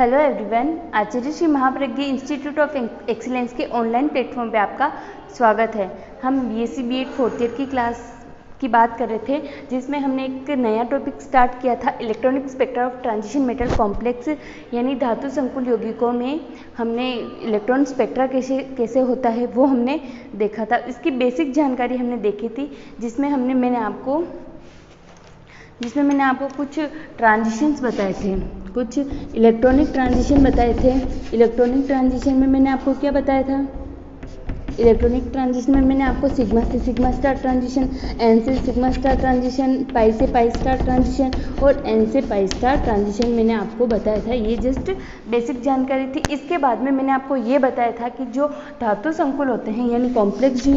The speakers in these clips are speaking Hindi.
Hello everyone, Acharya Shri Mahapragya institute of excellence के ऑनलाइन प्लेटफॉर्म पे आपका स्वागत है। हम बीएससी बीएड फोर्थ ईयर की क्लास की बात कर रहे थे, जिसमें हमने एक नया टॉपिक स्टार्ट किया था, electronic spectra of transition metal complex, यानी धातु संकुल यौगिकों में हमने इलेक्ट्रॉन स्पेक्ट्रा कैसे होता है वो हमने देखा था। इसकी बेसिक जानकारी हमने देखी थी, जिसमें मैंने आपको कुछ ट्रांजिशंस बताए थे, कुछ इलेक्ट्रॉनिक ट्रांजिशन बताए थे। इलेक्ट्रॉनिक ट्रांजिशन में मैंने आपको क्या बताया था? इलेक्ट्रॉनिक ट्रांजिशन में मैंने आपको सिग्मा से सिग्मा स्टार ट्रांजिशन, एन से सिग्मा स्टार ट्रांजिशन, पाई से पाई स्टार ट्रांजिशन और एन से पाई स्टार ट्रांजिशन मैंने आपको बताया था। ये जस्ट बेसिक जानकारी थी। इसके बाद में मैंने आपको ये बताया था कि जो धातु संकुल होते हैं, यानी कॉम्प्लेक्स, जो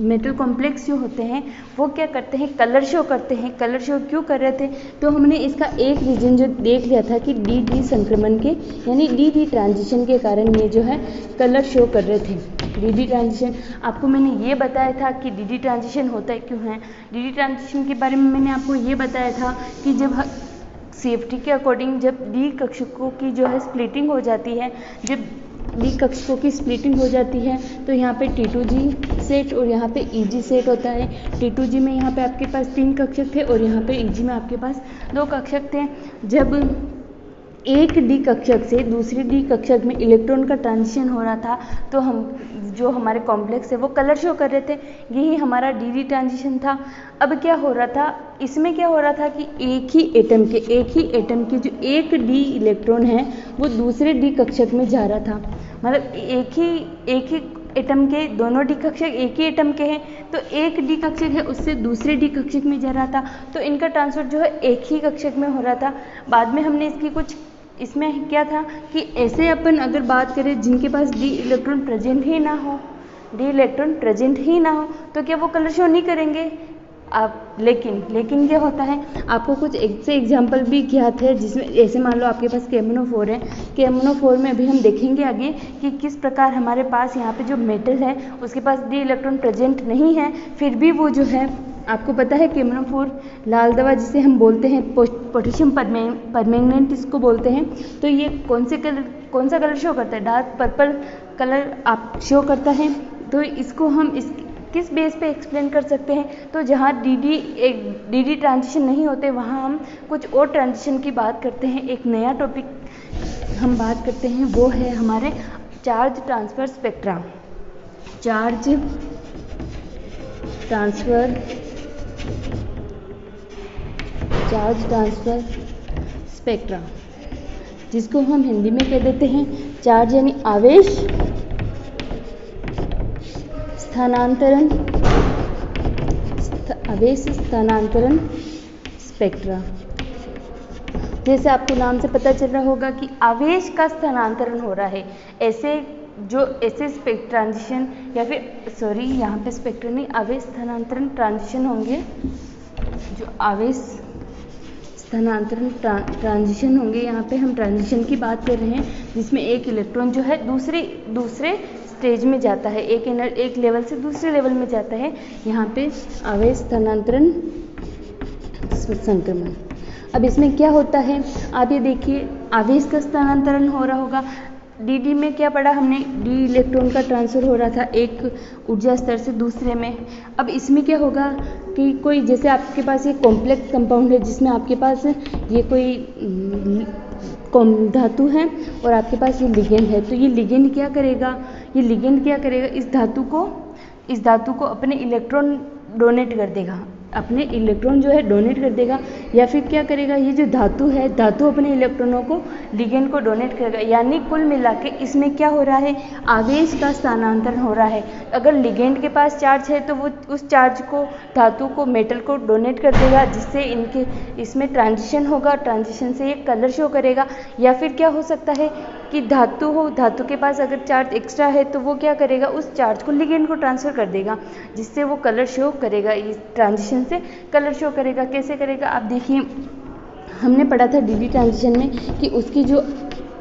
मेटल कॉम्प्लेक्स जो होते हैं, वो क्या करते हैं? कलर शो करते हैं। कलर शो क्यों कर रहे थे? तो हमने इसका एक रीजन जो देख लिया था कि डी संक्रमण के, यानी डी ट्रांजिशन के कारण ये जो है कलर शो कर रहे थे। डी ट्रांजिशन आपको मैंने ये बताया था कि डी ट्रांजिशन होता है क्यों है। डी ट्रांजिशन के बारे में मैंने आपको ये बताया था कि जब सेफ्टी के अकॉर्डिंग जब डी कक्षकों की जो है स्प्लिटिंग हो जाती है, जब डी कक्षकों की स्प्लिटिंग हो जाती है, तो यहाँ पे T2G सेट और यहाँ पे EG सेट होता है। T2G में यहाँ पे आपके पास 3 कक्षक थे और यहाँ पे EG में आपके पास 2 कक्षक थे। जब एक डी कक्षक से दूसरी डी कक्षक में इलेक्ट्रॉन का ट्रांजिशन हो रहा था, तो जो हमारे कॉम्प्लेक्स है वो कलर शो कर रहे थे। यही हमारा डी ट्रांजिशन था। अब क्या हो रहा था? इसमें क्या हो रहा था कि एक ही एटम के जो एक डी इलेक्ट्रॉन है वो दूसरे डी कक्षक में जा रहा था। मतलब एक ही एटम के दोनों डी कक्षक एक ही एटम के हैं, तो एक डी कक्षक है उससे दूसरे डी कक्षक में जा रहा था, तो इनका ट्रांसफर जो है एक ही कक्षक में हो रहा था। बाद में हमने इसमें क्या था कि ऐसे अपन अगर बात करें जिनके पास डी इलेक्ट्रॉन प्रेजेंट ही ना हो, तो क्या वो कलर शो नहीं करेंगे? लेकिन क्या होता है, आपको कुछ ऐसे एग्जाम्पल भी ज्ञात है, जिसमें ऐसे मान लो आपके पास KMnO4 है। KMnO4 में अभी हम देखेंगे आगे कि किस प्रकार हमारे पास यहाँ पे जो मेटल है उसके पास डी इलेक्ट्रॉन प्रेजेंट नहीं है, फिर भी वो जो है, आपको पता है KMnO4 लाल दवा जिसे हम बोलते हैं, पोटेशियम परमैंगनेट इसको बोलते हैं। तो ये कौन सा कलर शो करता है? डार्क पर्पल कलर आप शो करता है। तो इसको हम किस बेस पे एक्सप्लेन कर सकते हैं? तो जहाँ डी ट्रांजिशन नहीं होते, वहाँ हम कुछ और ट्रांजिशन की बात करते हैं। एक नया टॉपिक हम बात करते हैं, वो है हमारे charge transfer spectra. Charge transfer spectra, जिसको हम हिंदी में कह देते हैं चार्ज यानी आवेश स्थानांतरण स्पेक्ट्रा। जैसे आपको नाम से पता चल रहा होगा कि आवेश का स्थानांतरण हो रहा है। ऐसे ट्रांजिशन, या फिर यहाँ पे स्पेक्ट्रा नहीं, आवेश स्थानांतरण ट्रांजिशन होंगे। जो आवेश स्थानांतरण ट्रांजिशन होंगे, यहाँ पे हम ट्रांजिशन की बात कर रहे हैं, जिसमें एक इलेक्ट्रॉन जो है दूसरे स्टेज में जाता है, एक लेवल से दूसरे लेवल में जाता है। यहाँ पे आवेश स्थानांतरण संक्रमण। अब इसमें क्या होता है, आप ये देखिए, आवेश का स्थानांतरण हो रहा होगा। डी में क्या पढ़ा हमने? डी इलेक्ट्रॉन का ट्रांसफर हो रहा था एक ऊर्जा स्तर से दूसरे में। अब इसमें क्या होगा कि कोई, जैसे आपके पास ये कॉम्प्लेक्स कंपाउंड है, जिसमें आपके पास ये कोई धातु है और आपके पास ये लिगेंड है। तो ये लिगेंड क्या करेगा? इस धातु को अपने इलेक्ट्रॉन डोनेट कर देगा, या फिर क्या करेगा? ये जो धातु अपने इलेक्ट्रॉनों को लिगेंड को डोनेट करेगा। यानी कुल मिला के इसमें क्या हो रहा है? आवेश का स्थानांतरण हो रहा है। अगर लिगेंड के पास चार्ज है तो वो उस चार्ज को, धातु को, मेटल को डोनेट कर देगा, जिससे इसमें ट्रांजिशन होगा। ट्रांजिशन से ये कलर शो करेगा। या फिर क्या हो सकता है कि धातु के पास अगर चार्ज एक्स्ट्रा है तो वो क्या करेगा? उस चार्ज को लिगेंड को ट्रांसफर कर देगा, जिससे वो कलर शो करेगा। इस ट्रांजिशन से कलर शो करेगा। कैसे करेगा? आप देखिए, हमने पढ़ा था डी ट्रांजिशन में कि उसकी जो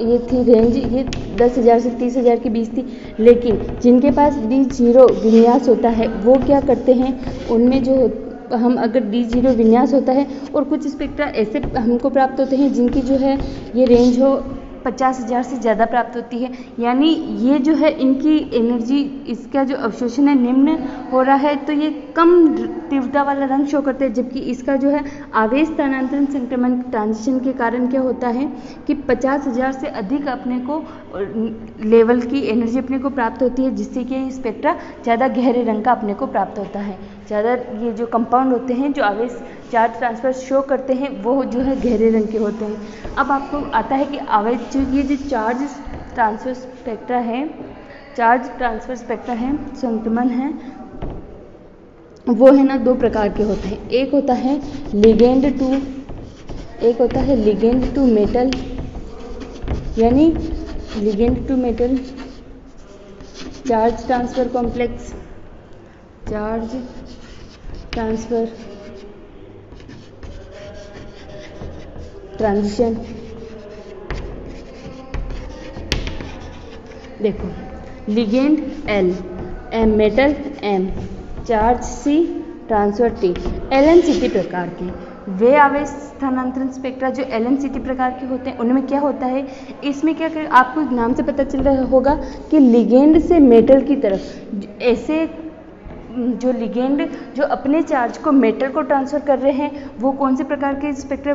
ये थी रेंज, ये 10,000 से 30,000 के बीच थी। लेकिन जिनके पास D0 विन्यास होता है वो क्या करते हैं, उनमें जो हम अगर D0 विन्यास होता है और कुछ स्पेक्ट्रा ऐसे हमको प्राप्त होते हैं जिनकी जो है ये रेंज हो 50,000 से ज़्यादा प्राप्त होती है। यानी ये जो है इनकी एनर्जी, इसका जो अवशोषण है निम्न हो रहा है, तो ये कम तीव्रता वाला रंग शो करते हैं। जबकि इसका जो है आवेश स्थानांतरण संक्रमण ट्रांजिशन के कारण क्या होता है कि 50,000 से अधिक अपने को लेवल की एनर्जी अपने को प्राप्त होती है, जिससे कि स्पेक्ट्रा ज़्यादा गहरे रंग का अपने को प्राप्त होता है। ज़्यादा ये जो कंपाउंड होते हैं जो आवेश चार्ज ट्रांसफर शो करते हैं वो जो है गहरे रंग के होते हैं। अब आपको आता है कि आवेश ये जो चार्ज ट्रांसफर स्पेक्ट्रा है, चार्ज ट्रांसफर स्पेक्ट्रा है, संक्रमण है, वो है ना 2 प्रकार के होते हैं। एक होता है लिगेंड टू मेटल, यानी ligand to metal charge transfer complex, charge transfer transition. देखो, ligand L, M metal M, charge C, transfer T। LNCT प्रकार के वे आवेश स्थानांतरण स्पेक्ट्रा जो LNCT प्रकार के होते हैं, उनमें क्या होता है, इसमें क्या कर आपको नाम से पता चल रहा होगा कि लिगेंड से मेटल की तरफ ऐसे जो लिगेंड जो अपने चार्ज को मेटल को ट्रांसफ़र कर रहे हैं, वो कौन से प्रकार के स्पेक्ट्रा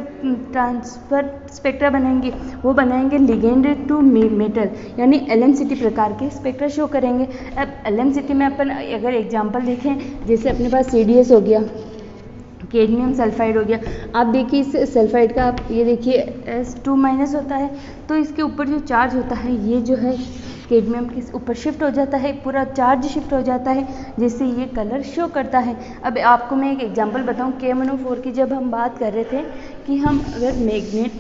ट्रांसफ़र स्पेक्ट्रा बनाएंगे, वो बनाएंगे लिगेंड टू मेटल, यानी LNCT प्रकार के स्पेक्ट्रा शो करेंगे। अब LNCT में अपन अगर एग्जांपल देखें, जैसे अपने पास CDS हो गया, कैडमियम सल्फाइड हो गया। आप देखिए इस सल्फाइड का, आप ये देखिए S2- होता है, तो इसके ऊपर जो चार्ज होता है ये जो है कैडमियम के ऊपर शिफ्ट हो जाता है, पूरा चार्ज शिफ्ट हो जाता है, जिससे ये कलर शो करता है। अब आपको मैं एक एग्जांपल बताऊं, KMnO4 की जब हम बात कर रहे थे कि हम अगर मैग्नेट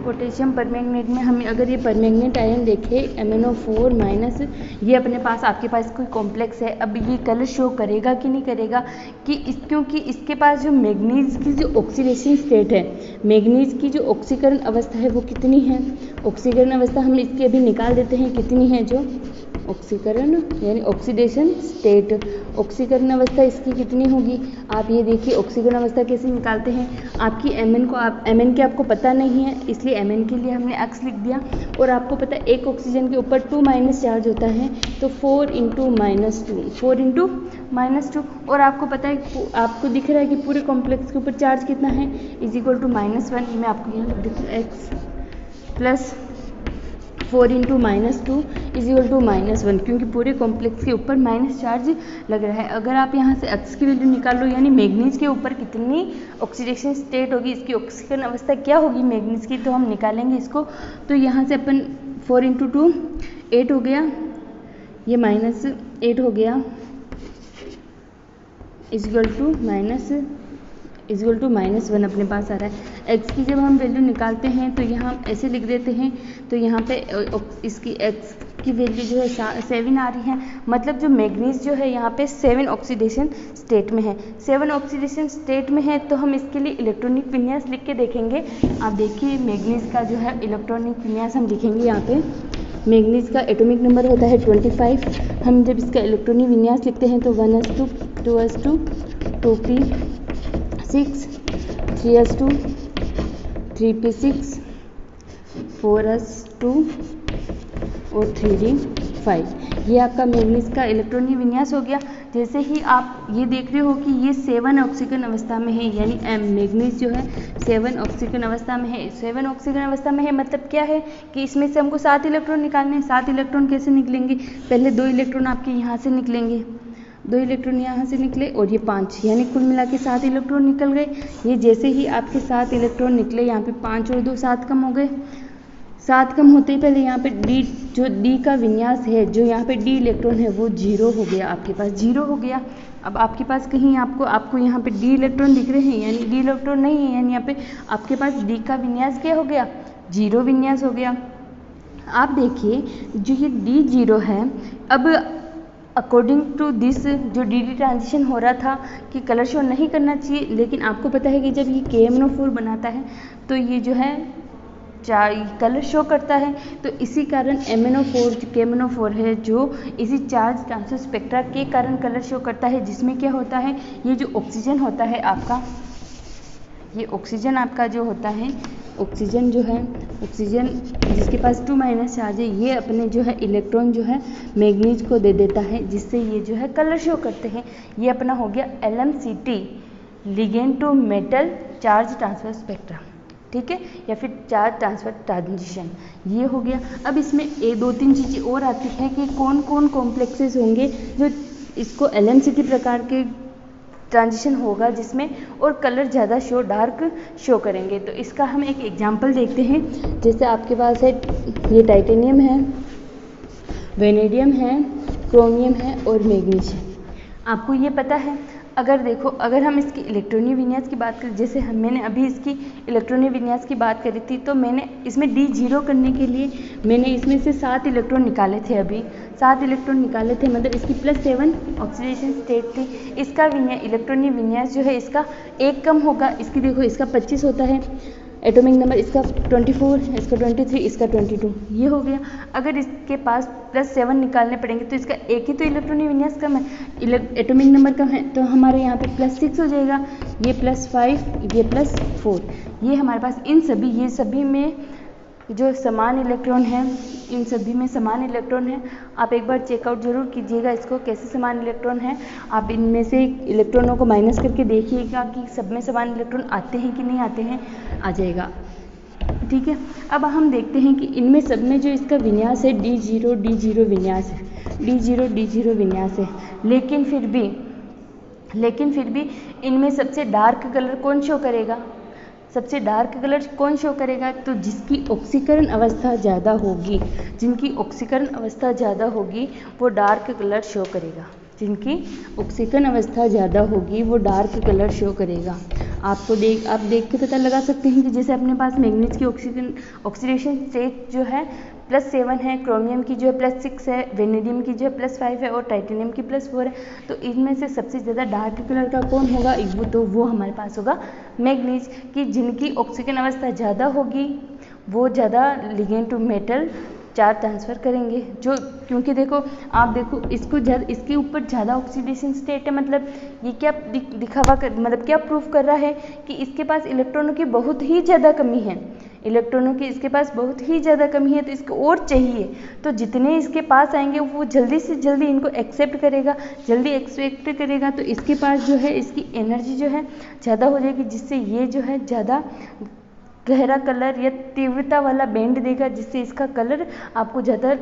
पोटेशियम परमैंगनेट में हम अगर ये परमैंगनेट आयन देखें MnO4-, ये अपने पास आपके पास कोई कॉम्प्लेक्स है। अब ये कलर शो करेगा कि नहीं करेगा कि क्योंकि इसके पास जो मैग्नीज की जो ऑक्सीडेशन स्टेट है, मैग्नीज की जो ऑक्सीकरण अवस्था है वो कितनी है, ऑक्सीकरण अवस्था हम इसकी अभी निकाल देते हैं कितनी है, जो ऑक्सीकरण यानी ऑक्सीडेशन स्टेट, ऑक्सीकरण अवस्था इसकी कितनी होगी। आप ये देखिए ऑक्सीकरण अवस्था कैसे निकालते हैं, आपकी Mn के आपको पता नहीं है, इसलिए Mn के लिए हमने x लिख दिया। और आपको पता है एक ऑक्सीजन के ऊपर 2- चार्ज होता है, तो 4 × -2, और आपको पता है, आपको दिख रहा है कि पूरे कॉम्प्लेक्स के ऊपर चार्ज कितना है, = -1। मैं आपको यहाँ लिख देती हूँ x प्लस 4 × -2 = -1, क्योंकि पूरे कॉम्प्लेक्स के ऊपर माइनस चार्ज लग रहा है। अगर आप यहाँ से x की वैल्यू निकाल लो, यानी मैग्नीज के ऊपर कितनी ऑक्सीडेशन स्टेट होगी, इसकी ऑक्सीकरण अवस्था क्या होगी मैग्नीज की, तो हम निकालेंगे इसको। तो यहाँ से अपन 4 × 2 8 हो गया, ये -8 हो गया, -1 अपने पास आ रहा है। x की जब हम वैल्यू निकालते हैं तो यहाँ हम ऐसे लिख देते हैं, तो यहाँ पे इसकी x की वैल्यू जो है 7 आ रही है, मतलब जो मैग्नीज जो है यहाँ पे 7 ऑक्सीडेशन स्टेट में है। 7 ऑक्सीडेशन स्टेट में है, तो हम इसके लिए इलेक्ट्रॉनिक विन्यास लिख के देखेंगे। आप देखिए मैग्नीज का जो है इलेक्ट्रॉनिक विन्यास हम लिखेंगे यहाँ पे। मैग्नीज का एटॉमिक नंबर होता है 25। हम जब इसका इलेक्ट्रॉनिक विन्यास लिखते हैं तो 1s2 2s2 2p6 3s2 3p6 4s2 और 3d5। ये आपका मैग्नीज का इलेक्ट्रॉनिक विन्यास हो गया। जैसे ही आप ये देख रहे हो कि ये 7 ऑक्सीकरण अवस्था में है, यानी मैग्नीज जो है 7 ऑक्सीकरण अवस्था में है। 7 ऑक्सीकरण अवस्था में है मतलब क्या है कि इसमें से हमको 7 इलेक्ट्रॉन निकालने हैं। 7 इलेक्ट्रॉन कैसे निकलेंगे, पहले 2 इलेक्ट्रॉन आपके यहाँ से निकलेंगे, 2 इलेक्ट्रॉन यहाँ से निकले और ये 5, यानी कुल मिला के 7 इलेक्ट्रॉन निकल गए। ये जैसे ही आपके 7 इलेक्ट्रॉन निकले, यहाँ पे 5 और 2 7 कम हो गए। 7 कम होते ही पहले यहाँ पे डी का विन्यास है, जो यहाँ पे डी इलेक्ट्रॉन है वो 0 हो गया, आपके पास 0 हो गया। अब आपके पास कहीं आपको यहाँ पे डी इलेक्ट्रॉन दिख रहे हैं, यानी डी इलेक्ट्रॉन नहीं है, यानी यहाँ पे आपके पास डी का विन्यास क्या हो गया, 0 विन्यास हो गया। आप देखिए जो ये D0 है, अब अकॉर्डिंग टू दिस जो DD ट्रांजिशन हो रहा था कि कलर शो नहीं करना चाहिए, लेकिन आपको पता है कि जब ये KMnO4 बनाता है तो ये जो है कलर शो करता है। तो इसी कारण KMnO4 है जो इसी चार्ज ट्रांसफर स्पेक्ट्रा के कारण कलर शो करता है, जिसमें क्या होता है, ये जो ऑक्सीजन होता है आपका, ये ऑक्सीजन आपका जो होता है ऑक्सीजन जो है, ऑक्सीजन जिसके पास 2- चार्ज है, ये अपने जो है इलेक्ट्रॉन जो है मैग्नीज को दे देता है, जिससे ये जो है कलर शो करते हैं। ये अपना हो गया LMCT, ligand to metal charge transfer spectrum, ठीक है, या फिर चार्ज ट्रांसफर ट्रांजिशन, ये हो गया। अब इसमें 2-3 चीज़ें और आती हैं कि कौन कौन कॉम्प्लेक्सेस होंगे जो इसको LMCT प्रकार के ट्रांजिशन होगा जिसमें और कलर ज़्यादा डार्क शो करेंगे। तो इसका हम एक एग्जांपल देखते हैं। जैसे आपके पास है ये टाइटेनियम है, वेनेडियम है, क्रोमियम है और मैग्नीज है। आपको ये पता है, अगर देखो, अगर हम इसकी इलेक्ट्रॉनिक विन्यास की बात करें, जैसे मैंने अभी इसकी इलेक्ट्रॉनिक विन्यास की बात करी थी, तो मैंने इसमें D0 करने के लिए मैंने इसमें से 7 इलेक्ट्रॉन निकाले थे। अभी 7 इलेक्ट्रॉन निकाले थे, मतलब इसकी +7 ऑक्सीडेशन स्टेट थी। इसका इलेक्ट्रॉनिक विन्यास जो है इसका 1 कम होगा। इसकी देखो, इसका 25 होता है एटॉमिक नंबर, इसका 24, इसका 23, इसका 22, ये हो गया। अगर इसके पास +7 निकालने पड़ेंगे तो इसका एक ही तो इलेक्ट्रॉनिक विन्यास कम है, एटॉमिक नंबर कम है, तो हमारे यहाँ पे +6 हो जाएगा, ये +5, ये +4, ये हमारे पास ये सभी में जो समान इलेक्ट्रॉन है, इन सभी में समान इलेक्ट्रॉन है। आप एक बार चेकआउट जरूर कीजिएगा इसको, कैसे समान इलेक्ट्रॉन है। आप इनमें से इलेक्ट्रॉनों को माइनस करके देखिएगा कि सब में समान इलेक्ट्रॉन आते हैं कि नहीं आते हैं, आ जाएगा, ठीक है। अब हम देखते हैं कि इनमें सब में जो इसका विन्यास है D0 विन्यास है, D0 विन्यास है, लेकिन फिर भी इनमें सबसे डार्क कलर कौन शो करेगा? सबसे डार्क कलर कौन शो करेगा? तो जिसकी ऑक्सीकरण अवस्था ज़्यादा होगी, जिनकी ऑक्सीकरण अवस्था ज़्यादा होगी वो डार्क कलर शो करेगा, जिनकी ऑक्सीकरण अवस्था ज़्यादा होगी वो डार्क कलर शो करेगा। आप देख के पता लगा सकते हैं कि जैसे अपने पास मैग्नीज की ऑक्सीडेशन स्टेट जो है +7 है, क्रोमियम की जो है +6 है, वेनेडियम की जो है +5 है और टाइटेनियम की +4 है। तो इनमें से सबसे ज़्यादा डार्क कलर का कौन होगा? वो हमारे पास होगा मैग्नीज, कि जिनकी ऑक्सीजन अवस्था ज़्यादा होगी वो ज़्यादा ligand to metal charge transfer करेंगे। जो क्योंकि देखो, आप देखो इसके ऊपर ज़्यादा ऑक्सीडेशन स्टेट है, मतलब ये क्या मतलब क्या प्रूफ कर रहा है कि इसके पास इलेक्ट्रॉनों की बहुत ही ज़्यादा कमी है, इलेक्ट्रॉनों की इसके पास बहुत ही ज़्यादा कमी है, तो इसको और चाहिए। तो जितने इसके पास आएंगे वो जल्दी से जल्दी इनको एक्सेप्ट करेगा, तो इसके पास जो है इसकी एनर्जी जो है ज़्यादा हो जाएगी, जिससे ये जो है ज़्यादा गहरा कलर या तीव्रता वाला बैंड देगा, जिससे इसका कलर आपको ज़्यादा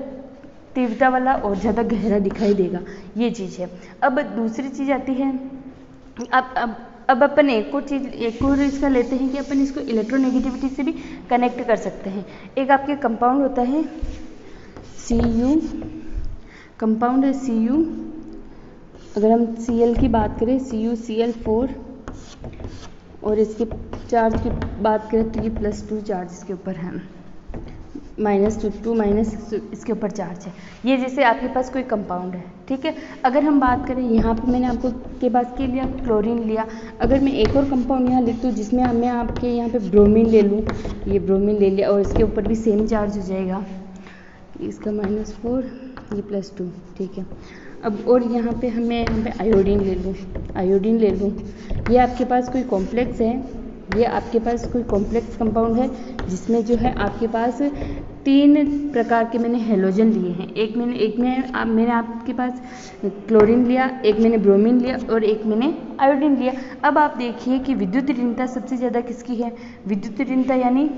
तीव्रता वाला और ज़्यादा गहरा दिखाई देगा। ये चीज़ है। अब दूसरी चीज़ आती है, अब अपन एक और इसका लेते हैं कि अपन इसको इलेक्ट्रोनेगेटिविटी से भी कनेक्ट कर सकते हैं। एक आपके कंपाउंड होता है Cu, कंपाउंड है Cu। अगर हम Cl की बात करें, CuCl4, और इसके चार्ज की बात करें तो ये +2 चार्ज इसके ऊपर है, -2 इसके ऊपर चार्ज है। ये जैसे आपके पास कोई कंपाउंड है, ठीक है। अगर हम बात करें, यहाँ पे मैंने आपको के पास के लिया क्लोरीन लिया, अगर मैं एक और कंपाउंड यहाँ लिख दूँ जिसमें मैं आपके यहाँ पे ब्रोमीन ले लूँ, ये ब्रोमीन ले लिया और इसके ऊपर भी सेम चार्ज हो जाएगा, इसका -4, ये +2, ठीक है। अब और यहाँ पे आयोडीन ले लूँ, ये आपके पास कोई कॉम्प्लेक्स है, ये आपके पास कोई कॉम्प्लेक्स कंपाउंड है जिसमें जो है आपके पास 3 प्रकार के मैंने हेलोजन लिए हैं। एक मैंने आपके पास क्लोरीन लिया, एक मैंने ब्रोमीन लिया और एक मैंने आयोडीन लिया। अब आप देखिए कि विद्युत ऋणता सबसे ज़्यादा किसकी है? विद्युत ऋणता यानी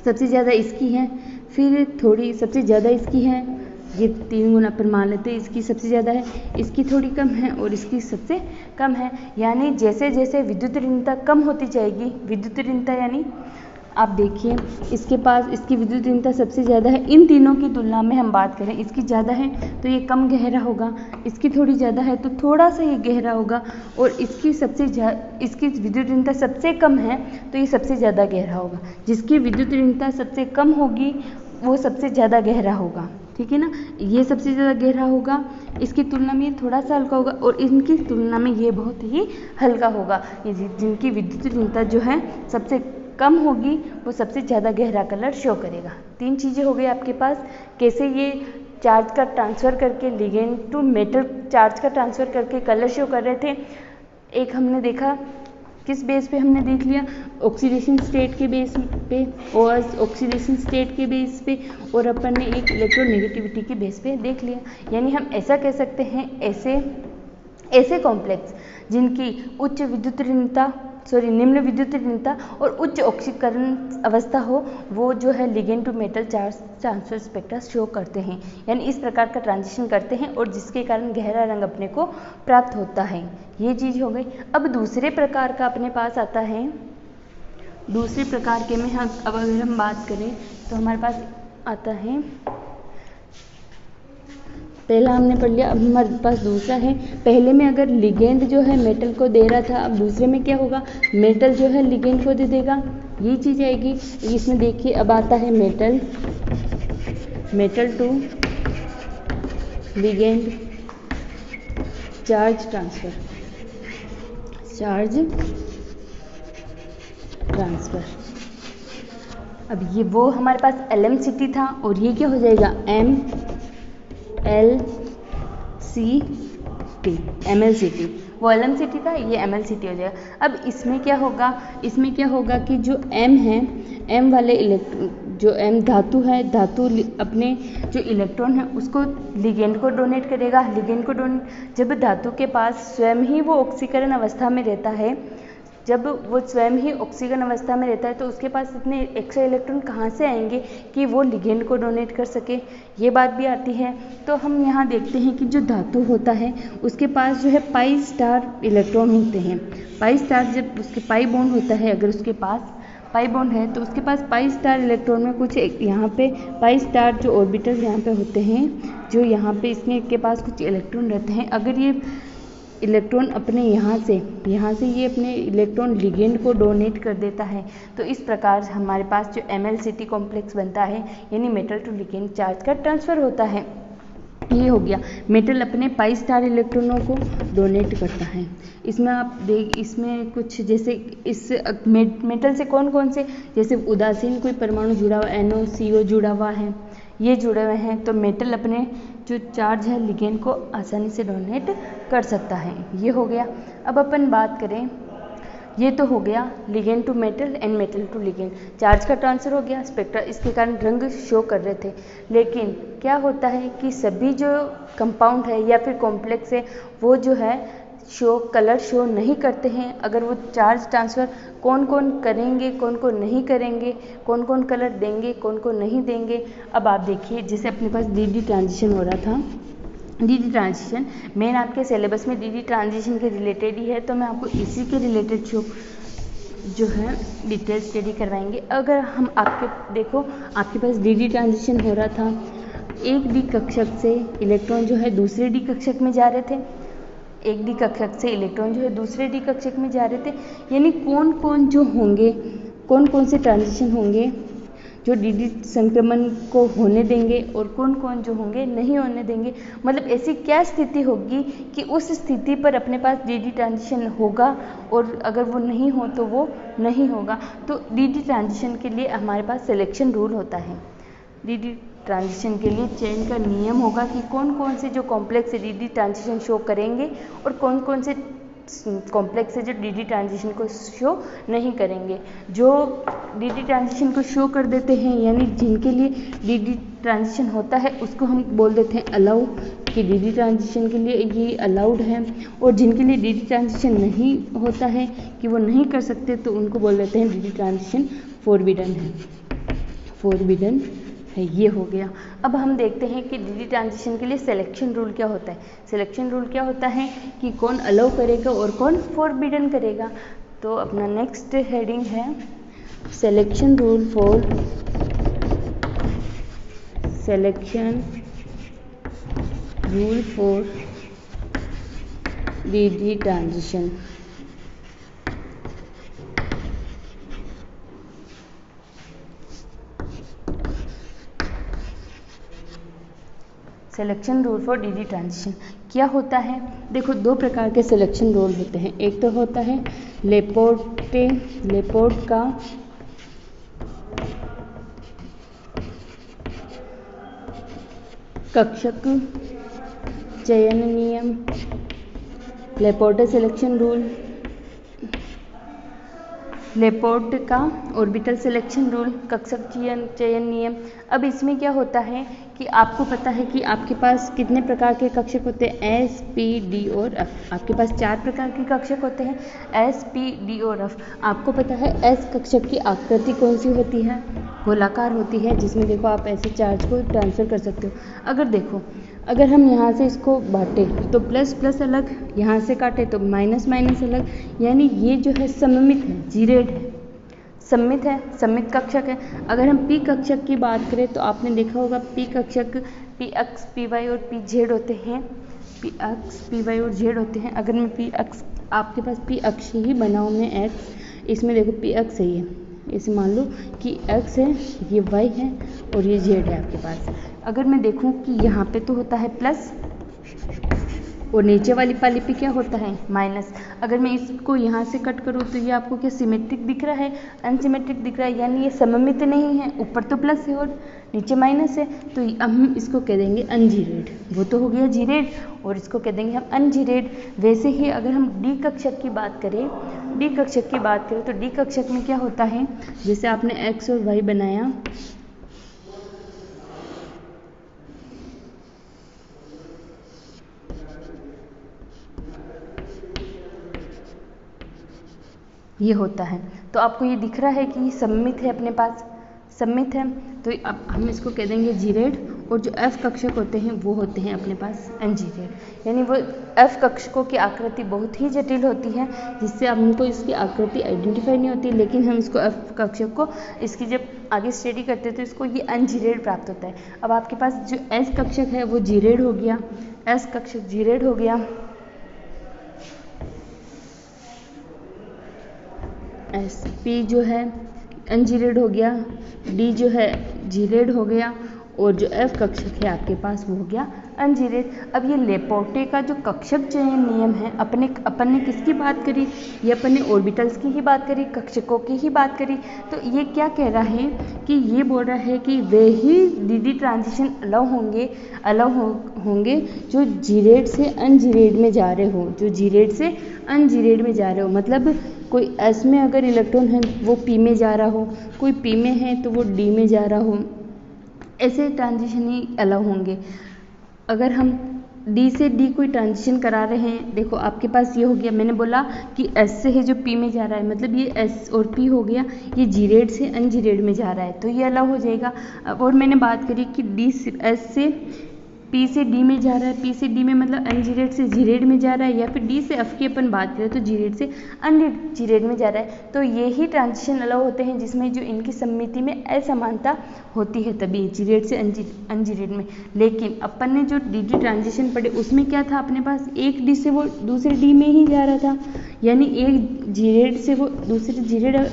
सबसे ज़्यादा इसकी है, फिर थोड़ी सबसे ज़्यादा इसकी है, ये 3 गुना पर मान लेते हैं, इसकी सबसे ज़्यादा है, इसकी थोड़ी कम है और इसकी सबसे कम है। यानी जैसे जैसे विद्युत ऋणता कम होती जाएगी, विद्युत ऋणता यानी आप देखिए इसकी विद्युत ऋणता सबसे ज़्यादा है, इन तीनों की तुलना में हम बात करें, इसकी ज़्यादा है तो ये कम गहरा होगा, इसकी थोड़ी ज़्यादा है तो थोड़ा सा ये गहरा होगा, और इसकी विद्युत ऋणता सबसे कम है तो ये सबसे ज़्यादा गहरा होगा। जिसकी विद्युत ऋणता सबसे कम होगी वो सबसे ज़्यादा गहरा होगा, ठीक है ना। ये सबसे ज़्यादा गहरा होगा, इसकी तुलना में ये थोड़ा सा हल्का होगा, और इनकी तुलना में ये बहुत ही हल्का होगा। ये जिनकी विद्युत ऋणता जो है सबसे कम होगी वो सबसे ज़्यादा गहरा कलर शो करेगा। 3 चीज़ें हो गई आपके पास, कैसे ये चार्ज का ट्रांसफ़र करके लिगेंड टू मेटल चार्ज का ट्रांसफ़र करके कलर शो कर रहे थे। एक हमने देखा किस बेस पे हमने देख लिया, ऑक्सीडेशन स्टेट के बेस पे और ऑक्सीडेशन स्टेट के बेस पे, और अपन ने एक इलेक्ट्रोनेगेटिविटी के बेस पे देख लिया। यानी हम ऐसा कह सकते हैं ऐसे कॉम्प्लेक्स जिनकी उच्च विद्युत ऋणता निम्न विद्युत ऋणता और उच्च ऑक्सीकरण अवस्था हो, वो जो है ligand to metal charge transfer spectra show करते हैं, यानी इस प्रकार का ट्रांजिशन करते हैं और जिसके कारण गहरा रंग अपने को प्राप्त होता है। ये चीज़ हो गई। अब दूसरे प्रकार का अपने पास आता है, दूसरे प्रकार के में अब अगर हम बात करें तो हमारे पास आता है, पहला हमने पढ़ लिया, अब हमारे पास दूसरा है। पहले में अगर लिगेंड जो है मेटल को दे रहा था, अब दूसरे में क्या होगा, मेटल जो है लिगेंड को दे देगा, ये चीज़ आएगी। इसमें देखिए अब आता है metal to ligand charge transfer. अब ये वो हमारे पास LMCT था और ये क्या हो जाएगा, MLCT। वो LMCT था, ये MLCT हो जाएगा। अब इसमें क्या होगा कि जो M है, M वाले जो M धातु है, धातु अपने जो इलेक्ट्रॉन है उसको लिगेंड को डोनेट करेगा। जब धातु के पास स्वयं ही वो ऑक्सीकरण अवस्था में रहता है, तो उसके पास इतने एक्स्ट्रा इलेक्ट्रॉन कहाँ से आएंगे कि वो लिगेंड को डोनेट कर सके, ये बात भी आती है। तो हम यहाँ देखते हैं कि जो धातु होता है उसके पास जो है पाई स्टार इलेक्ट्रॉन होते हैं। पाई स्टार जब उसके पाई बॉन्ड होता है, अगर उसके पास पाई बॉन्ड है तो उसके पास पाई स्टार इलेक्ट्रॉन में कुछ यहाँ पे पाई स्टार जो ऑर्बिटल यहाँ पे होते हैं, जो यहाँ पे इसमें के पास कुछ इलेक्ट्रॉन रहते हैं। अगर ये इलेक्ट्रॉन अपने यहाँ से ये अपने इलेक्ट्रॉन लिगेंड को डोनेट कर देता है, तो इस प्रकार हमारे पास जो MLCT कॉम्प्लेक्स बनता है, यानी मेटल टू लिगेंड चार्ज का ट्रांसफ़र होता है। ये हो गया, मेटल अपने पाई स्टार इलेक्ट्रॉनों को डोनेट करता है। इसमें आप इसमें कुछ जैसे इस मेटल से कौन से, जैसे उदासीन कोई परमाणु जुड़ा हुआ, NO CO जुड़ा हुआ है, ये जुड़े हुए हैं, तो मेटल अपने जो चार्ज है लिगेंड को आसानी से डोनेट कर सकता है। ये हो गया। अब अपन बात करें, ये तो हो गया ligand to metal and metal to ligand, charge का ट्रांसफर हो गया, स्पेक्ट्रा इसके कारण रंग शो कर रहे थे। लेकिन क्या होता है कि सभी जो कंपाउंड है या फिर कॉम्प्लेक्स है, वो जो है कलर शो नहीं करते हैं। अगर वो चार्ज ट्रांसफ़र कौन करेंगे, कौन नहीं करेंगे, कौन कलर देंगे, कौन नहीं देंगे। अब आप देखिए, जैसे अपने पास DD ट्रांजिशन हो रहा था, DD ट्रांजिशन मेन आपके सिलेबस में DD ट्रांजिशन के रिलेटेड ही है, तो मैं आपको इसी के रिलेटेड जो है डिटेल स्टडी करवाएंगे। अगर हम आपके पास DD ट्रांजिशन हो रहा था, एक D कक्षक से इलेक्ट्रॉन जो है दूसरे D कक्षक में जा रहे थे, एक D कक्षक से इलेक्ट्रॉन जो है दूसरे D कक्षक में जा रहे थे, यानी कौन से ट्रांजिशन होंगे जो DD संक्रमण को होने देंगे और कौन जो होंगे नहीं होने देंगे। मतलब ऐसी क्या स्थिति होगी कि उस स्थिति पर अपने पास DD ट्रांजिशन होगा और अगर वो नहीं हो तो वो नहीं होगा। तो DD ट्रांजिशन के लिए हमारे पास सिलेक्शन रूल होता है। DD ट्रांजिशन के लिए चयन का नियम होगा कि कौन से जो कॉम्प्लेक्स है DD ट्रांजिशन शो करेंगे और कौन से कॉम्प्लेक्स है जो DD ट्रांजिशन को शो नहीं करेंगे। जो DD ट्रांजिशन को शो कर देते हैं, यानी जिनके लिए DD ट्रांजिशन होता है, उसको हम बोल देते हैं अलाउ, कि DD ट्रांजिशन के लिए ये अलाउड है। और जिनके लिए DD ट्रांजिशन नहीं होता है, कि वो नहीं कर सकते, तो उनको बोल देते हैं DD ट्रांजिशन फॉरबिडन है। ये हो गया। अब हम देखते हैं कि DD ट्रांजिशन के लिए सिलेक्शन रूल क्या होता है। सिलेक्शन रूल क्या होता है कि कौन अलाउ करेगा और कौन फॉरबिडन करेगा। तो अपना नेक्स्ट हेडिंग है selection rule for DD transition. Selection rule for DD transition क्या होता है? देखो, दो प्रकार के सिलेक्शन रूल होते हैं। एक तो होता है लेपोर्ट का कक्षक चयन नियम, लेपोर्टे सिलेक्शन रूल। लेपोर्ट का ऑर्बिटल सिलेक्शन रूल, कक्षक चयन नियम। अब इसमें क्या होता है कि आपको पता है कि आपके पास कितने प्रकार के कक्षक होते हैं, एस, पी, डी और एफ। आपके पास 4 प्रकार के कक्षक होते हैं, एस, पी, डी और एफ। आपको पता है एस कक्षक की आकृति कौन सी होती है, गोलाकार होती है, जिसमें देखो आप ऐसे चार्ज को ट्रांसफ़र कर सकते हो। अगर हम यहाँ से इसको बांटें तो प्लस प्लस अलग, यहाँ से काटे तो माइनस माइनस अलग, यानी ये जो है सममित है, जीरेड है, सममित है, सममित कक्षक है। अगर हम पी कक्षक की बात करें तो आपने देखा होगा पी कक्षक पी एक्स, पी वाई और पी जेड होते हैं, पी एक्स, पी वाई और जेड होते हैं। अगर मैं पी एक्स, आपके पास पी अक्ष ही बनाऊँ मैं एक्स, इसमें देखो पी एक्स है, ये इसे मान लो कि x है, ये y है और ये z है आपके पास। अगर मैं देखूं कि यहाँ पे तो होता है प्लस और नीचे वाली पाली पे क्या होता है माइनस। अगर मैं इसको यहाँ से कट करूँ तो ये आपको क्या सिमेट्रिक दिख रहा है, अनसिमेट्रिक दिख रहा है, यानी ये सममित नहीं है, ऊपर तो प्लस है और नीचे माइनस है। तो हम इसको कह देंगे अनजीरेड, वो तो हो गया जीरेड और इसको कह देंगे हम अनजीरेड। वैसे ही अगर हम डी कक्षक की बात करें, डी कक्षक की बात करें तो डी कक्षक में क्या होता है, जैसे आपने एक्स और वाई बनाया, ये होता है, तो आपको ये दिख रहा है कि ये सममित है, अपने पास सममित है, तो अब हम इसको कह देंगे जीरेड। और जो एफ कक्षक होते हैं वो होते हैं अपने पास अनजीरेड, यानी वो एफ कक्षकों की आकृति बहुत ही जटिल होती है, जिससे हमको इसकी आकृति आइडेंटिफाई नहीं होती, लेकिन हम इसको एफ कक्षक को इसकी जब आगे स्टडी करते हैं तो इसको ये अनजीरेड प्राप्त होता है। अब आपके पास जो एस कक्षक है वो जीरेड हो गया, एस कक्षक जीरेड हो गया, एस पी जो है अनजीरेड हो गया, डी जो है जीरेड हो गया और जो एफ कक्षक है आपके पास वो हो गया अनजीरेड। अब ये लेपोर्टे का जो कक्षक चयन नियम है, अपन ने किसकी बात करी, ये अपन ने ऑर्बिटल्स की ही बात करी, कक्षकों की ही बात करी। तो ये क्या कह रहा है कि ये बोल रहा है कि वे ही डी ट्रांजिशन अलाउ होंगे जो जीरेड से अनजीरेड में जा रहे हो, जो जीरेड से अनजीरेड में जा रहे हो। मतलब कोई एस में अगर इलेक्ट्रॉन है वो पी में जा रहा हो, कोई पी में है तो वो डी में जा रहा हो, ऐसे ट्रांजिशन ही अलाउ होंगे। अगर हम डी से डी कोई ट्रांजिशन करा रहे हैं, देखो आपके पास ये हो गया, मैंने बोला कि एस से है जो पी में जा रहा है, मतलब ये एस और पी हो गया, ये जीरेड से अनजीरेड में जा रहा है तो ये अलाउ हो जाएगा। और मैंने बात करी कि डी से एस से पी से डी में जा रहा है, पी से डी में मतलब अनजीरेड से जीरेड में जा रहा है, या फिर डी से एफ की अपन बात करें तो जीरेड से अनजीरेड में जा रहा है, तो ये ही ट्रांजिशन अलाउ होते हैं जिसमें जो इनकी सम्मिति में असमानता होती है, तभी जीरेड से अनजीरेड में। लेकिन अपन ने जो डी ट्रांजिशन पढ़े उसमें क्या था, अपने पास एक डी से वो दूसरे डी में ही जा रहा था, यानी एक जीरेड से वो दूसरे जीरेड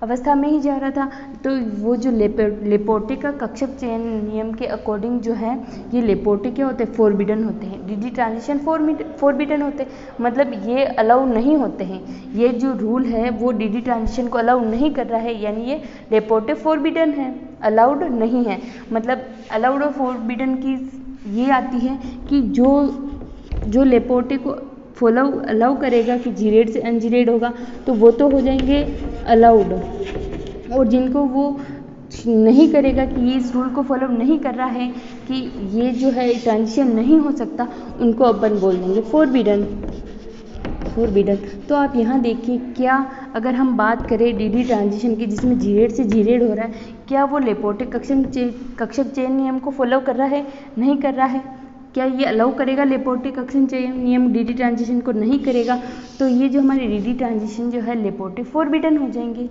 अवस्था में ही जा रहा था। तो वो जो लेपोर्टे का कक्षक चयन नियम के अकॉर्डिंग जो है, ये लेपोर्टे क्या होते हैं, फॉरबिडन होते हैं, डी ट्रांजिशन फॉरबिडन होते हैं, मतलब ये अलाउ नहीं होते हैं। ये जो रूल है वो डी ट्रांजिशन को अलाउ नहीं कर रहा है, यानी ये लेपोर्टे फॉरबिडन है, अलाउड नहीं है। मतलब अलाउड और फॉरबिडन की ये आती है कि जो लेपोर्टे को अलाउ करेगा कि जीरेड से अनजीरेड होगा तो वो तो हो जाएंगे अलाउड, और जिनको वो नहीं करेगा कि ये इस रूल को फॉलो नहीं कर रहा है कि ये जो है ट्रांजिशन नहीं हो सकता, उनको अपन बोल देंगे फॉरबिडन। तो आप यहाँ देखिए, क्या अगर हम बात करें डी ट्रांजिशन की जिसमें जीरेड से जीरेड हो रहा है, क्या वो लेपोर्टे कक्षक चयन नियम को फॉलो कर रहा है, नहीं कर रहा है। क्या ये अलाउ करेगा लेपोर्टे कक्षक चयन नियम, डी ट्रांजिशन को नहीं करेगा, तो ये जो हमारे डी ट्रांजिशन जो है लेपोर्टे फॉरबिडन हो जाएंगे,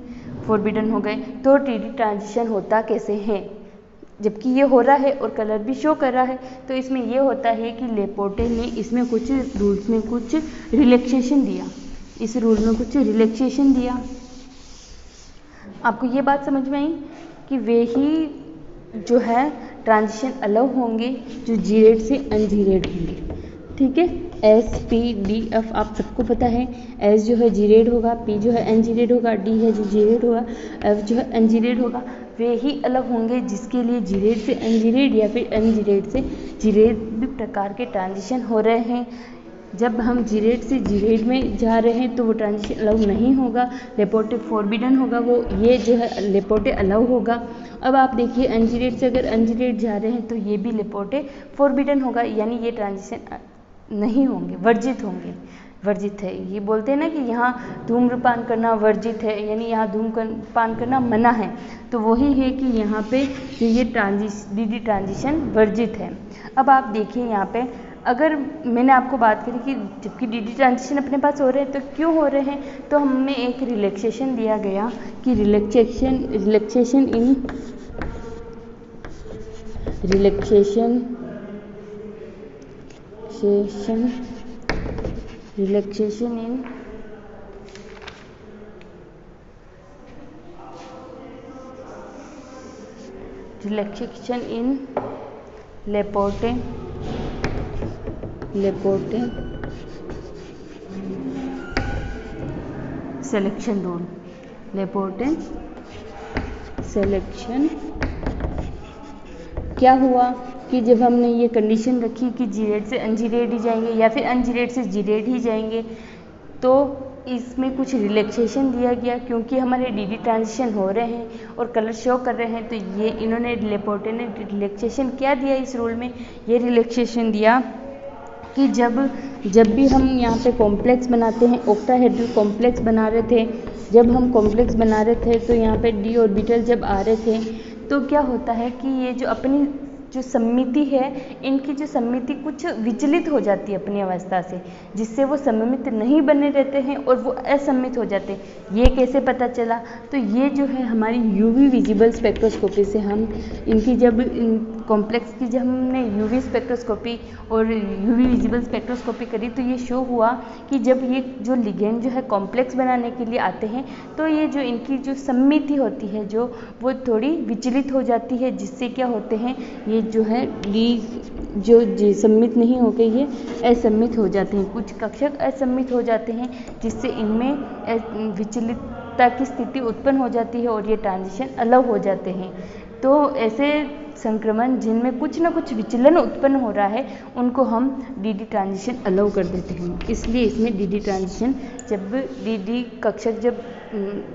फॉरबिडन हो गए। तो डी ट्रांजिशन होता कैसे है, जबकि ये हो रहा है और कलर भी शो कर रहा है, तो इसमें ये होता है कि लेपोर्टे ने इसमें कुछ रूल्स में कुछ रिलैक्सेशन दिया, इस रूल में कुछ रिलैक्सेशन दिया। आपको ये बात समझ में आई कि वे ही जो है ट्रांजिशन अलाउ होंगे जो जीरेड से अनजीरेड होंगे, ठीक है। एस पी डी एफ आप सबको पता है, एस जो है जीरेड होगा, पी जो है अनजीरेड होगा, डी है जो जीरेड होगा, एफ जो है अनजीरेड होगा। वे ही अलग होंगे जिसके लिए जीरेड से अनजीरेड या फिर अनजीरेड से जीरेड भी प्रकार के ट्रांजिशन हो रहे हैं, जब हम जीरेड से जीरेड में जा रहे हैं तो वो ट्रांजिशन अलाउ नहीं होगा, लेपोर्टे फॉरबिडन होगा, वो ये जो है लेपोर्टे अलाउ होगा। अब आप देखिए अनजीरेड से अगर अनजीरेड जा रहे हैं तो ये भी लेपोर्टे फॉरबिडन होगा, यानी ये ट्रांजिशन नहीं होंगे, वर्जित होंगे, वर्जित है। ये बोलते हैं ना कि यहाँ धूम्रपान करना वर्जित है, यानी यहाँ धूम्रपान करना मना है, तो वही है कि यहाँ पे ये डीडी ट्रांजिशन वर्जित है। अब आप देखिए यहाँ पे अगर मैंने आपको बात करी कि जबकि डीडी ट्रांजिशन अपने पास हो रहे हैं तो क्यों हो रहे हैं, तो हमें एक रिलैक्सेशन दिया गया कि relaxation in Laporte selection rule, Laporte selection. क्या हुआ कि जब हमने ये कंडीशन रखी कि जीरेड से अनजीरेड ही जाएंगे या फिर अनजीरेड से जीरेड ही जाएंगे, तो इसमें कुछ रिलैक्सेशन दिया गया क्योंकि हमारे डीडी ट्रांजिशन हो रहे हैं और कलर शो कर रहे हैं। तो ये इन्होंने लेपोर्टे ने रिलैक्सेशन क्या दिया इस रूल में, ये रिलैक्सेशन दिया कि जब भी हम यहाँ पे कॉम्प्लेक्स बनाते हैं, ऑक्टाहेड्रल कॉम्प्लेक्स बना रहे थे, जब हम कॉम्प्लेक्स बना रहे थे तो यहाँ पे डी ऑर्बिटल जब आ रहे थे तो क्या होता है कि ये जो अपनी जो सममिति है, इनकी जो सममिति कुछ विचलित हो जाती है अपनी अवस्था से, जिससे वो सममित नहीं बने रहते हैं और वो असम्मित हो जाते हैं। ये कैसे पता चला, तो ये जो है हमारी यूवी विजिबल स्पेक्ट्रोस्कोपी से हम इनकी जब कॉम्प्लेक्स की जब हमने यूवी स्पेक्ट्रोस्कोपी और यूवी विजिबल स्पेक्ट्रोस्कोपी करी तो ये शो हुआ कि जब ये जो लिगेंड जो है कॉम्प्लेक्स बनाने के लिए आते हैं तो ये जो इनकी जो सममिति होती है जो वो थोड़ी विचलित हो जाती है, जिससे क्या होते हैं ये जो है जो सममित नहीं हो गई ये असम्मित हो जाते हैं, कुछ कक्षक असम्मित हो जाते हैं, जिससे इनमें विचलितता की स्थिति उत्पन्न हो जाती है और ये ट्रांजिशन अलग हो जाते हैं। तो ऐसे संक्रमण जिनमें कुछ ना कुछ विचलन उत्पन्न हो रहा है उनको हम डीडी ट्रांजिशन अलाउ कर देते हैं। इसलिए इसमें डीडी ट्रांजिशन जब डीडी कक्षक जब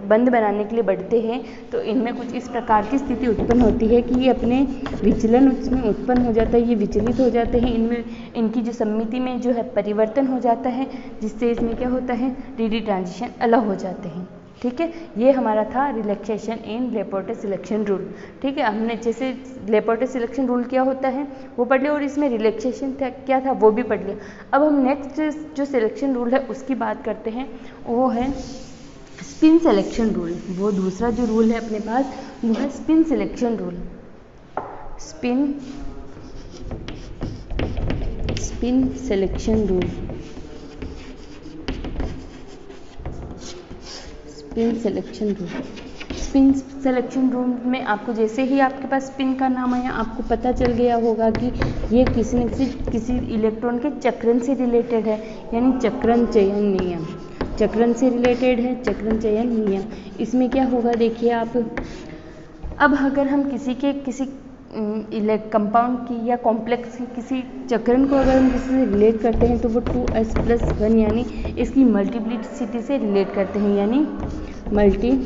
बंद बनाने के लिए बढ़ते हैं तो इनमें कुछ इस प्रकार की स्थिति उत्पन्न होती है कि ये अपने विचलन उसमें उत्पन्न हो जाता है, ये विचलित हो जाते हैं, इनमें इनकी जो सममिति में जो है परिवर्तन हो जाता है, जिससे इसमें क्या होता है डीडी ट्रांजिशन अलग हो जाते हैं। ठीक है, ये हमारा था relaxation in Laporte selection rule. ठीक है, हमने जैसे लेपोर्टे सिलेक्शन रूल क्या होता है वो पढ़ लिया और इसमें रिलैक्सेशन क्या था वो भी पढ़ लिया। अब हम नेक्स्ट जो सिलेक्शन रूल है उसकी बात करते हैं, वो है स्पिन सिलेक्शन रूल। वो दूसरा जो रूल है अपने पास वो है spin selection rule. Spin selection rule, spin selection rule में आपको जैसे ही आपके पास स्पिन का नाम आया आपको पता चल गया होगा कि ये किसी न किसी इलेक्ट्रॉन के चक्रण से रिलेटेड है, यानी चक्रण चयन नियम, चक्रण से रिलेटेड है, चक्रण चयन नियम। इसमें क्या होगा देखिए आप, अब अगर हम किसी कंपाउंड की या कॉम्प्लेक्स की किसी चक्रण को अगर हम किसी से रिलेट करते हैं तो वो 2s+1 यानी इसकी मल्टीप्लिसिटी से रिलेट करते हैं, यानी मल्टीप्लिसिटी,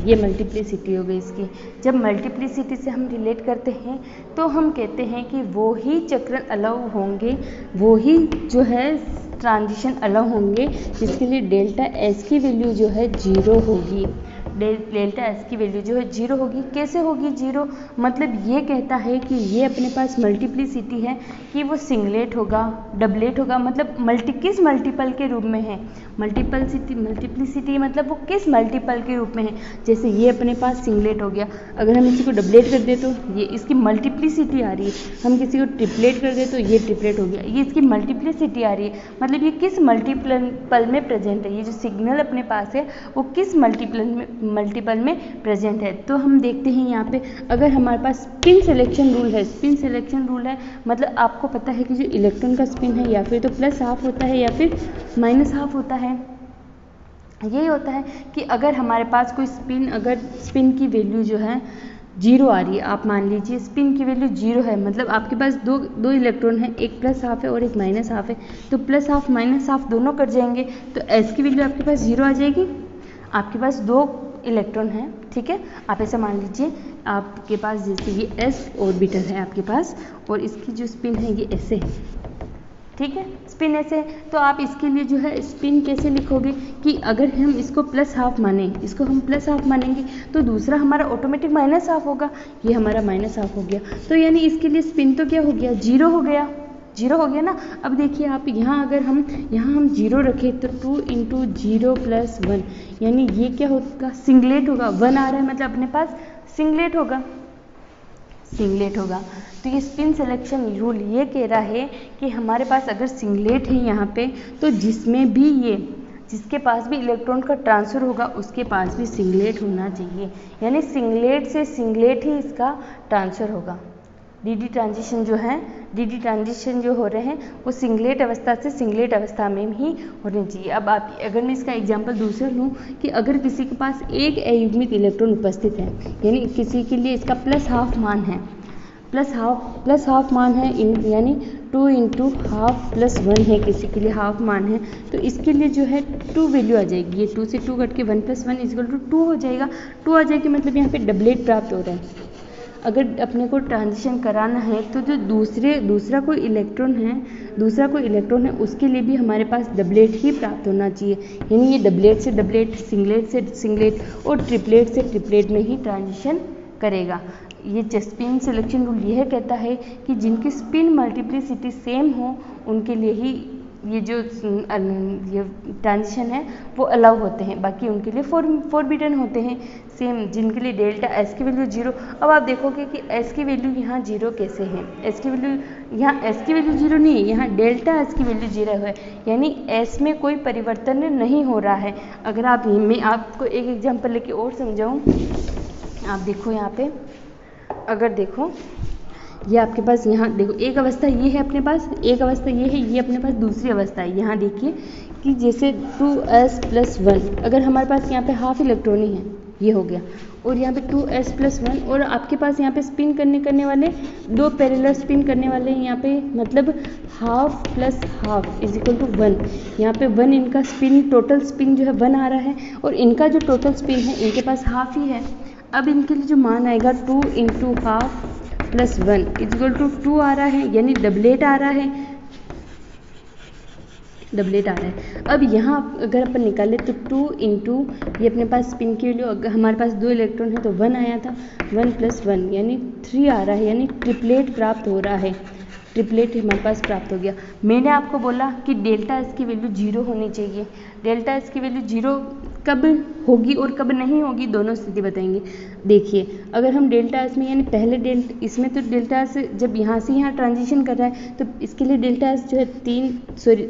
ये मल्टीप्लिसिटी हो गई इसकी। जब मल्टीप्लिसिटी से हम रिलेट करते हैं तो हम कहते हैं कि वो ही चक्रण अलाउ होंगे, वो ही जो है ट्रांजिशन अलाउ होंगे जिसके लिए डेल्टा एस की वैल्यू जो है 0 होगी। डेल्टा एस की वैल्यू जो है 0 होगी। कैसे होगी 0? मतलब ये कहता है कि ये अपने पास मल्टीप्लिसिटी है कि वो सिंगलेट होगा, डबलेट होगा, मतलब किस मल्टीपल के रूप में है। मल्टीप्लिसिटी मतलब वो किस मल्टीपल के रूप में है। जैसे ये अपने पास सिंगलेट हो गया, अगर हम इसी को डबलेट कर दे तो ये इसकी मल्टीप्लिसिटी आ रही है, हम किसी को ट्रिपलेट कर दे तो ये ट्रिपलेट हो गया, ये इसकी मल्टीप्लिसिटी आ रही है, मतलब ये किस मल्टीपल में प्रेजेंट है, ये जो सिग्नल अपने पास है वो किस मल्टीपल में प्रेजेंट है। तो हम देखते हैं यहाँ पे अगर हमारे पास स्पिन सिलेक्शन रूल है, स्पिन सिलेक्शन रूल है मतलब आपको पता है कि जो इलेक्ट्रॉन का स्पिन है या फिर तो +½ होता है या फिर -½ होता है। यही होता है कि अगर हमारे पास कोई स्पिन, अगर स्पिन की वैल्यू जो है जीरो आ रही है, आप मान लीजिए स्पिन की वैल्यू जीरो है, मतलब आपके पास दो इलेक्ट्रॉन है, एक प्लस हाफ है और एक माइनस हाफ है, तो प्लस हाफ माइनस हाफ दोनों कट जाएंगे, तो एस की वैल्यू आपके पास जीरो आ जाएगी। आपके पास दो इलेक्ट्रॉन है, ठीक है, आप ऐसा मान लीजिए आपके पास जैसे ये एस ऑर्बिटल है आपके पास, और इसकी जो स्पिन है ये ऐसे है, ठीक है, स्पिन ऐसे है, तो आप इसके लिए जो है स्पिन कैसे लिखोगे कि अगर हम इसको प्लस हाफ माने, इसको हम प्लस हाफ मानेंगे तो दूसरा हमारा ऑटोमेटिक माइनस हाफ होगा, ये हमारा माइनस हाफ हो गया, तो यानी इसके लिए स्पिन तो क्या हो गया, जीरो हो गया, जीरो हो गया ना। अब देखिए आप यहाँ अगर हम जीरो रखें तो 2 इंटू जीरो प्लस 1, यानी ये क्या होगा, सिंगलेट होगा, 1 आ रहा है मतलब अपने पास सिंगलेट होगा, सिंगलेट होगा। तो ये स्पिन सिलेक्शन रूल ये कह रहा है कि हमारे पास अगर सिंगलेट है यहाँ पे, तो जिसमें भी ये जिसके पास भी इलेक्ट्रॉन का ट्रांसफ़र होगा उसके पास भी सिंगलेट होना चाहिए, यानी सिंगलेट से सिंगलेट ही इसका ट्रांसफ़र होगा। डी ट्रांजिशन जो है, डी ट्रांजिशन जो हो रहे हैं वो सिंगलेट अवस्था से सिंगलेट अवस्था में ही होनी चाहिए। अब आप अगर मैं इसका एग्जांपल दूसरा लूँ कि अगर किसी के पास एक अयुग्मित इलेक्ट्रॉन उपस्थित है, यानी किसी के लिए इसका प्लस हाफ मान है, प्लस हाफ मान है, यानी 2 इंटू हाफ प्लस 1 है, किसी के लिए हाफ मान है, तो इसके लिए जो है 2 वैल्यू आ जाएगी, ये 2 से 2 कट के 1 + 1 = 2 हो जाएगा, 2 आ जाएगी, मतलब यहाँ पे डबलेट प्राप्त हो रहा है। अगर अपने को ट्रांजिशन कराना है तो जो दूसरा कोई इलेक्ट्रॉन है उसके लिए भी हमारे पास डबलेट ही प्राप्त होना चाहिए, यानी ये डबलेट से डबलेट, सिंगलेट से सिंगलेट और ट्रिपलेट से ट्रिपलेट में ही ट्रांजिशन करेगा। ये स्पिन सिलेक्शन रूल यह कहता है कि जिनकी स्पिन मल्टीप्लिसिटी सेम हो उनके लिए ही ये जो ये ट्रांजिशन है वो अलाउ होते हैं, बाकी उनके लिए फॉरबिडन होते हैं। सेम जिनके लिए डेल्टा एस की वैल्यू जीरो, अब आप देखोगे कि एस की वैल्यू यहाँ जीरो कैसे है, एस की वैल्यू यहाँ एस की वैल्यू जीरो नहीं है, यहाँ डेल्टा एस की वैल्यू जीरो है, यानी एस में कोई परिवर्तन नहीं हो रहा है। अगर आप मैं आपको एक एग्जांपल लेके और समझाऊँ, आप देखो यहाँ पे, अगर देखो ये आपके पास यहाँ देखो एक अवस्था ये है अपने पास, एक अवस्था ये है, ये अपने पास दूसरी अवस्था है। यहाँ देखिए कि जैसे 2s + 1, अगर हमारे पास यहाँ पे हाफ इलेक्ट्रॉन ही है, ये हो गया, और यहाँ पे 2s + 1, और आपके पास यहाँ पे स्पिन करने वाले दो पैरेलल स्पिन करने वाले यहाँ पे, मतलब हाफ + हाफ = 1, यहाँ पे 1 इनका स्पिन, टोटल स्पिन जो है 1 आ रहा है, और इनका जो टोटल स्पिन है इनके पास हाफ ही है। अब इनके लिए जो मान आएगा 2 इंटू हाफ प्लस 1 = 2 आ रहा है, यानी डबलेट आ रहा है, डबलेट आ रहा है। अब यहाँ अगर अपन निकाले तो 2 इंटू ये अपने पास स्पिन की वैल्यू, अगर हमारे पास 2 इलेक्ट्रॉन है तो 1 आया था, 1 + 1 यानी 3 आ रहा है, यानी ट्रिपलेट प्राप्त हो रहा है, ट्रिपलेट हमारे पास प्राप्त हो गया। मैंने आपको बोला कि डेल्टा एस की वैल्यू जीरो होनी चाहिए, डेल्टा एस की वैल्यू जीरो कब होगी और कब नहीं होगी, दोनों स्थिति बताएंगे। देखिए अगर हम डेल्टा एस में, यानी पहले इसमें तो डेल्टा एस जब यहाँ से यहाँ ट्रांजिशन कर रहा है तो इसके लिए डेल्टा एस जो है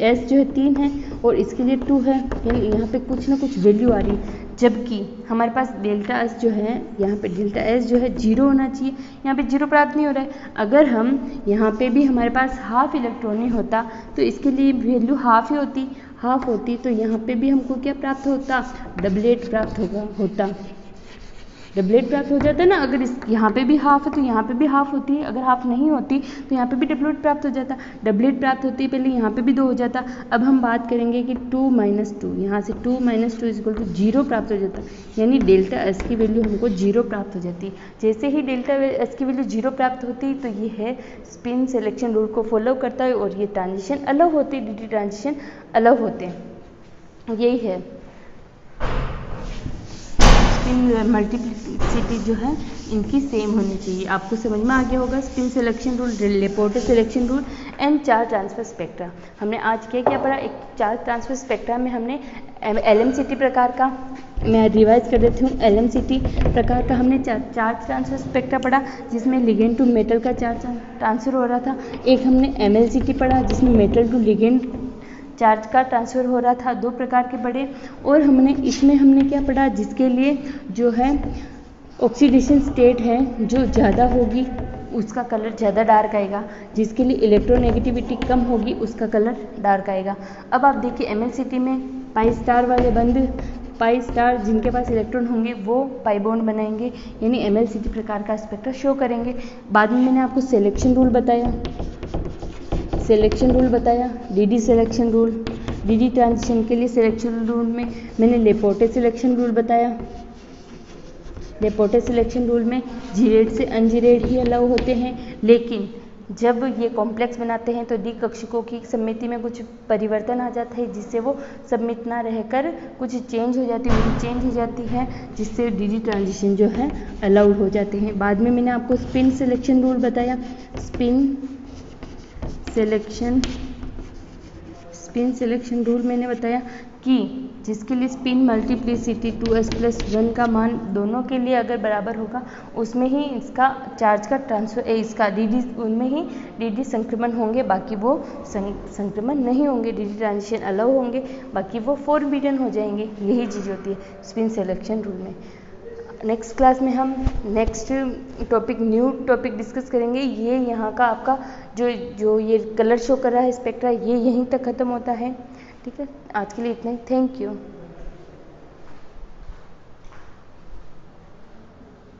एस जो है 3 है और इसके लिए 2 है, यानी यहाँ पे कुछ ना कुछ वैल्यू आ रही है, जबकि हमारे पास डेल्टा एस जो है, यहाँ पे डेल्टा एस जो है जीरो होना चाहिए, यहाँ पे जीरो प्राप्त नहीं हो रहा है। अगर हम यहाँ पे भी हमारे पास हाफ इलेक्ट्रॉन ही होता तो इसके लिए वैल्यू हाफ होती, तो यहाँ पे भी हमको क्या प्राप्त होता, डबलेट प्राप्त होता, डबलेट प्राप्त हो जाता है ना। अगर यहाँ पे भी हाफ है तो यहाँ पे भी हाफ होती है, अगर हाफ नहीं होती तो यहाँ पे भी डबलेट प्राप्त हो जाता, डबलेट प्राप्त होती है पहले यहाँ पे भी 2 हो जाता। अब हम बात करेंगे कि 2 - 2, यहाँ से 2 - 2 = 0 प्राप्त हो जाता, यानी डेल्टा एस की वैल्यू हमको 0 प्राप्त हो जाती। जैसे ही डेल्टा एस की वैल्यू 0 प्राप्त होती तो ये है स्पिन सिलेक्शन रूल को फॉलो करता है और ये ट्रांजिशन अलग होते, डी ट्रांजिशन अलग होते हैं, यही है। स्पिन मल्टीप्लिसिटी जो है इनकी सेम होनी चाहिए। आपको समझ में आ गया होगा spin selection rule, Laporte selection rule and charge transfer spectra. हमने आज क्या पढ़ा, एक चार्ज ट्रांसफर स्पेक्ट्रा में हमने LMCT प्रकार का, मैं रिवाइज कर देती हूँ, LMCT प्रकार का हमने चार्ज ट्रांसफर स्पेक्ट्रा पढ़ा जिसमें लिगेंड टू मेटल का चार्ज ट्रांसफर हो रहा था। एक हमने MLCT पढ़ा जिसमें मेटल टू लिगेंड चार्ज का ट्रांसफ़र हो रहा था, 2 प्रकार के पढ़े। और इसमें हमने क्या पढ़ा, जिसके लिए जो है ऑक्सीडेशन स्टेट है जो ज़्यादा होगी उसका कलर ज़्यादा डार्क आएगा, जिसके लिए इलेक्ट्रोनेगेटिविटी कम होगी उसका कलर डार्क आएगा। अब आप देखिए MLCT में पाई स्टार वाले बंद पाई स्टार जिनके पास इलेक्ट्रॉन होंगे वो पाई बॉन्ड बनाएंगे, यानी MLCT प्रकार का स्पेक्ट्रा शो करेंगे। बाद में मैंने आपको सिलेक्शन रूल बताया, DD selection rule, DD transition के लिए सिलेक्शन रूल में मैंने लेपोटे सिलेक्शन रूल बताया। लेपोटे सिलेक्शन रूल में जीरेड से अनजीरेड ही अलाउ होते हैं, लेकिन जब ये कॉम्प्लेक्स बनाते हैं तो डी कक्षकों की समिति में कुछ परिवर्तन आ जाता है, जिससे वो समित ना रहकर कुछ चेंज हो जाती है, जिससे DD ट्रांजिशन जो है अलाउड हो जाते हैं। बाद में मैंने आपको स्पिन सिलेक्शन रूल बताया। स्पिन सिलेक्शन रूल मैंने बताया कि जिसके लिए स्पिन मल्टीप्लिसिटी 2s+1 का मान दोनों के लिए अगर बराबर होगा, उसमें ही इसका चार्ज का ट्रांसफर इसका DD उनमें ही DD संक्रमण होंगे, बाकी वो संक्रमण नहीं होंगे, DD ट्रांजिशन अलाउ होंगे, बाकी वो फॉरबिडन हो जाएंगे। यही चीज़ होती है स्पिन सिलेक्शन रूल में। नेक्स्ट क्लास में हम नेक्स्ट न्यू टॉपिक डिस्कस करेंगे। ये यहाँ का आपका जो ये कलर शो कर रहा है स्पेक्ट्रा, ये यहीं तक ख़त्म होता है। ठीक है, आज के लिए इतना ही। Thank you.